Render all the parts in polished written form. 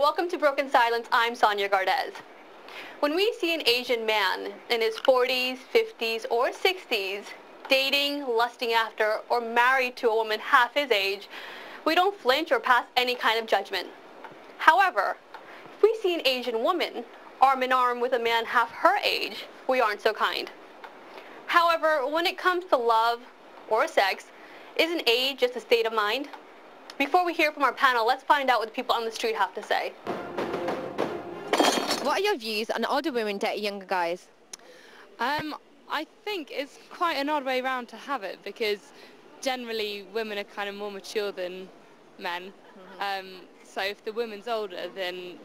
welcome to Broken Silence. I'm Sonia Gardez. When we see an Asian man in his 40s, 50s, or 60s dating, lusting after, or married to a woman half his age, we don't flinch or pass any kind of judgment. However, if we see an Asian woman arm in arm with a man half her age, we aren't so kind. However, when it comes to love or sex, isn't age just a state of mind? Before we hear from our panel, let's find out what the people on the street have to say. What are your views on older women dating younger guys? I think it's quite an odd way round to have it, because generally women are kind of more mature than men. So if the woman's older, then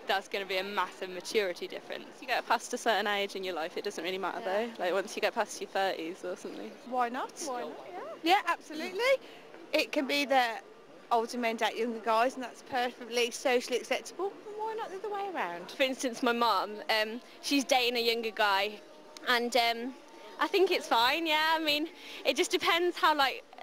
that's going to be a massive maturity difference. You get past a certain age in your life, it doesn't really matter though. Like once you get past your 30s or something. Why not? Why not? Yeah, absolutely. It can be that older men date younger guys, and that's perfectly socially acceptable. And why not the other way around? For instance, my mum, she's dating a younger guy, and I think it's fine. Yeah, I mean, it just depends how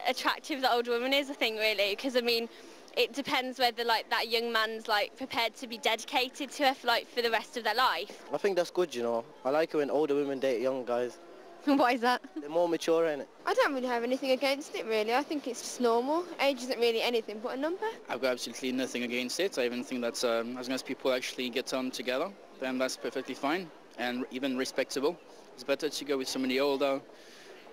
attractive the older woman is, I think, really, because I mean, it depends whether that young man's prepared to be dedicated to her for the rest of their life. I think that's good, you know. I like it when older women date young guys. Why is that? They're more mature, ain't it? I don't really have anything against it, really. I think it's just normal. Age isn't really anything but a number. I've got absolutely nothing against it. I even think that as long as people actually get on together, then that's perfectly fine and even respectable. It's better to go with somebody older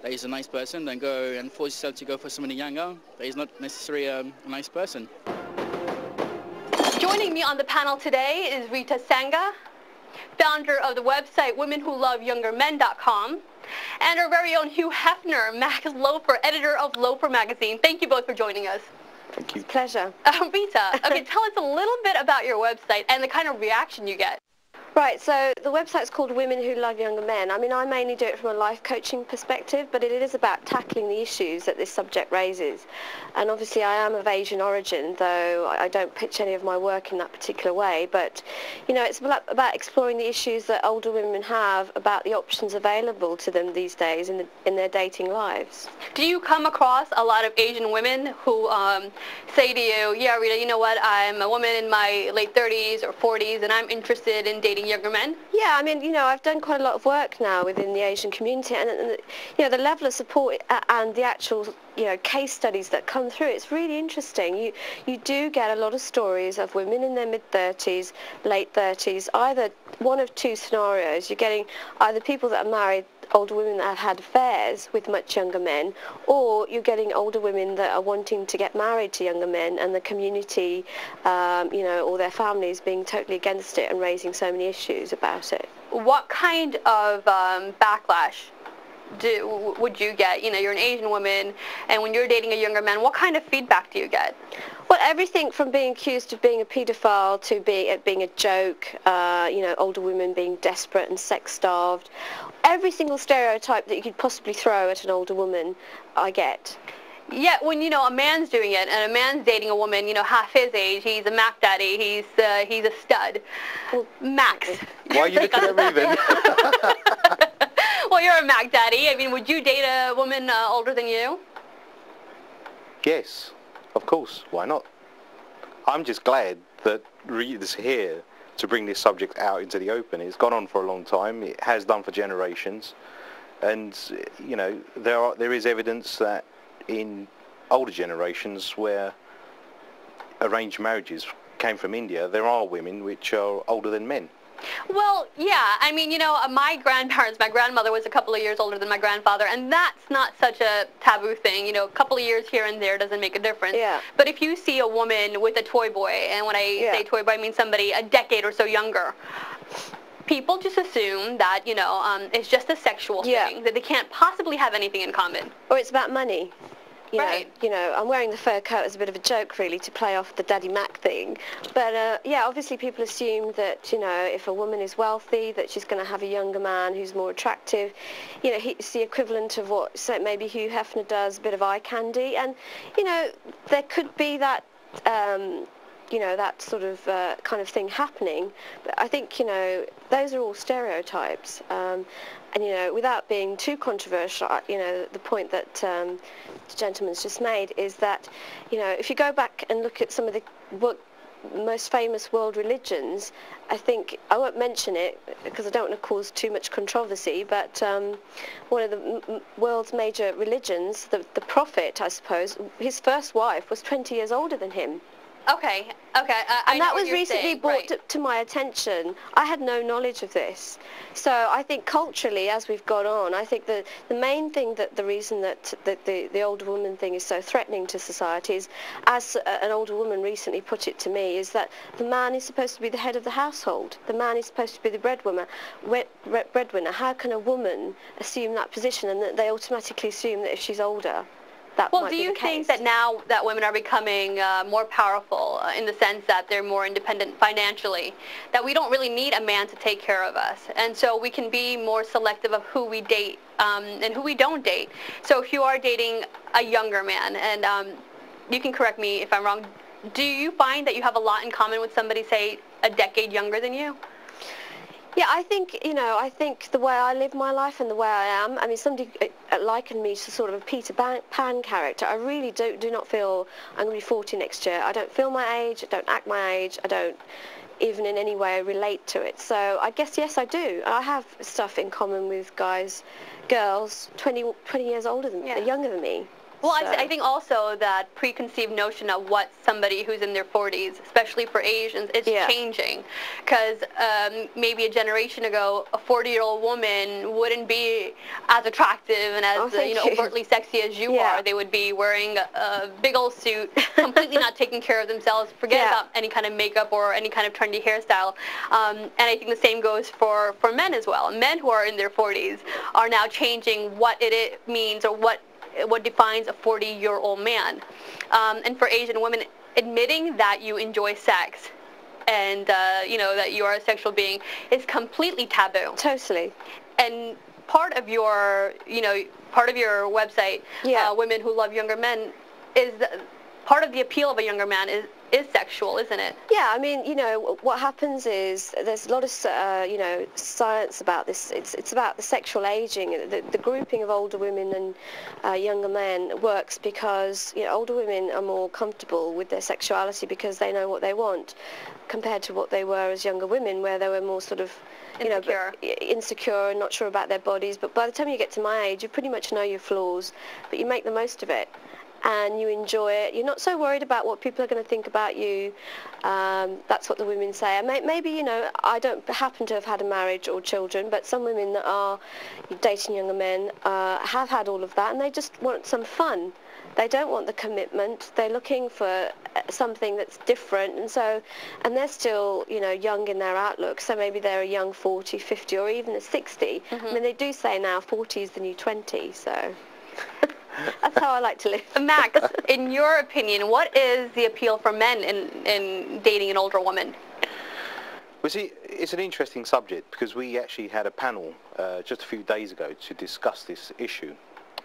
that is a nice person than go and force yourself to go for somebody younger that is not necessarily a nice person. Joining me on the panel today is Rita Sanga, founder of the website womenwholoveyongermen.com, and our very own Hugh Hefner, Max Loafer, editor of Loafer magazine. Thank you both for joining us. Thank you. Pleasure. Rita, okay, tell us a little bit about your website and the kind of reaction you get. Right, so the website's called Women Who Love Younger Men. I mean, I mainly do it from a life coaching perspective, but it is about tackling the issues that this subject raises. And obviously I am of Asian origin, though I don't pitch any of my work in that particular way. But, you know, it's about exploring the issues that older women have about the options available to them these days in their dating lives. Do you come across a lot of Asian women who say to you, yeah, Rita, you know what, I'm a woman in my late 30s or 40s and I'm interested in dating younger men? Yeah, I mean, you know, I've done quite a lot of work now within the Asian community, and you know, the level of support and the actual, you know, case studies that come through, it's really interesting. You do get a lot of stories of women in their mid-30s, late 30s, either one of two scenarios. You're getting either people that are married, older women that have had affairs with much younger men, or you're getting older women that are wanting to get married to younger men, and the community, you know, or their families being totally against it and raising so many issues about it. What kind of backlash would you get? You know, you're an Asian woman, and when you're dating a younger man, what kind of feedback do you get? Well, everything from being accused of being a paedophile to it being a joke, you know, older women being desperate and sex-starved. Every single stereotype that you could possibly throw at an older woman, I get. Yeah, when, you know, a man's doing it, and a man's dating a woman, you know, half his age, he's a Mac daddy, he's a stud. Well, Max. Why are you looking at me then? Well, you're a Mac daddy. I mean, would you date a woman older than you? Yes, of course. Why not? I'm just glad that Rita's here to bring this subject out into the open. It's gone on for a long time. It has done for generations. And, you know, there is evidence that in older generations where arranged marriages came from India, there are women which are older than men. Well, yeah, I mean, you know, my grandmother was a couple of years older than my grandfather, and that's not such a taboo thing. You know, a couple of years here and there doesn't make a difference. Yeah. But if you see a woman with a toy boy, and when I say toy boy, I mean somebody a decade or so younger, people just assume that, you know, it's just a sexual thing, that they can't possibly have anything in common. Or it's about money. Right. You know, I'm wearing the fur coat as a bit of a joke, really, to play off the Daddy Mac thing. But, yeah, obviously people assume that, you know, if a woman is wealthy, that she's going to have a younger man who's more attractive. You know, it's the equivalent of what maybe Hugh Hefner does, a bit of eye candy. And, you know, there could be that, you know, that sort of kind of thing happening. But I think, you know, those are all stereotypes. And, you know, without being too controversial, you know, the point that the gentleman's just made is that, you know, if you go back and look at some of the most famous world religions, I think, I won't mention it because I don't want to cause too much controversy, but one of the world's major religions, the Prophet, I suppose, his first wife was 20 years older than him. Okay, okay. I And know that what was you're recently saying, brought right. to my attention. I had no knowledge of this. So I think culturally, as we've gone on, I think the main thing, that the reason that the older woman thing is so threatening to society is, as an older woman recently put it to me, is that the man is supposed to be the head of the household. The man is supposed to be the breadwinner. How can a woman assume that position, and that they automatically assume that if she's older, that Well, might do be you the think case? that now that women are becoming more powerful in the sense that they're more independent financially, that we don't really need a man to take care of us, and so we can be more selective of who we date and who we don't date? So if you are dating a younger man, and you can correct me if I'm wrong, do you find that you have a lot in common with somebody, say, a decade younger than you? Yeah, I think, I think the way I live my life and the way I am, I mean, somebody likened me to sort of a Peter Pan character. I really do not feel I'm going to be 40 next year. I don't feel my age, I don't act my age, I don't even in any way relate to it. So I guess, yes, I do. I have stuff in common with girls 20 years older than younger than me. Well, So- I think also that preconceived notion of what somebody who's in their 40s, especially for Asians, is changing. Because maybe a generation ago, a 40-year-old woman wouldn't be as attractive and as overtly sexy as you are. They would be wearing a big old suit, completely not taking care of themselves, forget about any kind of makeup or any kind of trendy hairstyle. And I think the same goes for men as well. Men who are in their 40s are now changing what it means, or what defines a 40-year-old man. And for Asian women, admitting that you enjoy sex and that you are a sexual being is completely taboo. Totally. And part of your website, Women Who Love Younger Men, is part of the appeal of a younger man is sexual, isn't it? Yeah, I mean, what happens is there's a lot of, science about this. It's about the sexual aging. The grouping of older women and younger men works because, older women are more comfortable with their sexuality because they know what they want, compared to what they were as younger women, where they were more sort of, insecure and not sure about their bodies. But by the time you get to my age, you pretty much know your flaws, but you make the most of it. And you enjoy it. You're not so worried about what people are going to think about you. That's what the women say. And maybe, I don't happen to have had a marriage or children, but some women that are dating younger men have had all of that, and they just want some fun. They don't want the commitment. They're looking for something that's different, and they're still, young in their outlook. So maybe they're a young 40, 50, or even a 60. I mean, they do say now 40 is the new 20, so... That's how I like to live. Max, in your opinion, what is the appeal for men in dating an older woman? Well, see, it's an interesting subject because we actually had a panel just a few days ago to discuss this issue.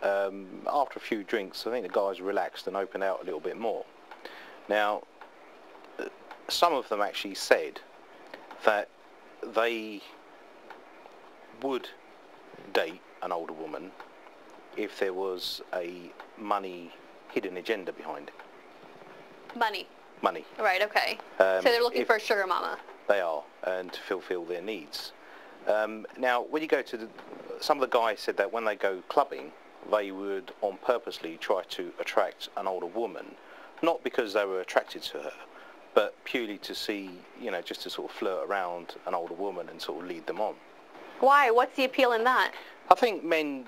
After a few drinks, I think the guys relaxed and opened out a little bit more. Now, some of them actually said that they would date an older woman if there was a money hidden agenda behind it. Money. Money. Right, okay. So they're looking for a sugar mama. They are, and to fulfill their needs. Now, when you go to some of the guys said that when they go clubbing, they would on purposely try to attract an older woman, not because they were attracted to her, but purely to see, just to sort of flirt around an older woman and sort of lead them on. Why? What's the appeal in that? I think men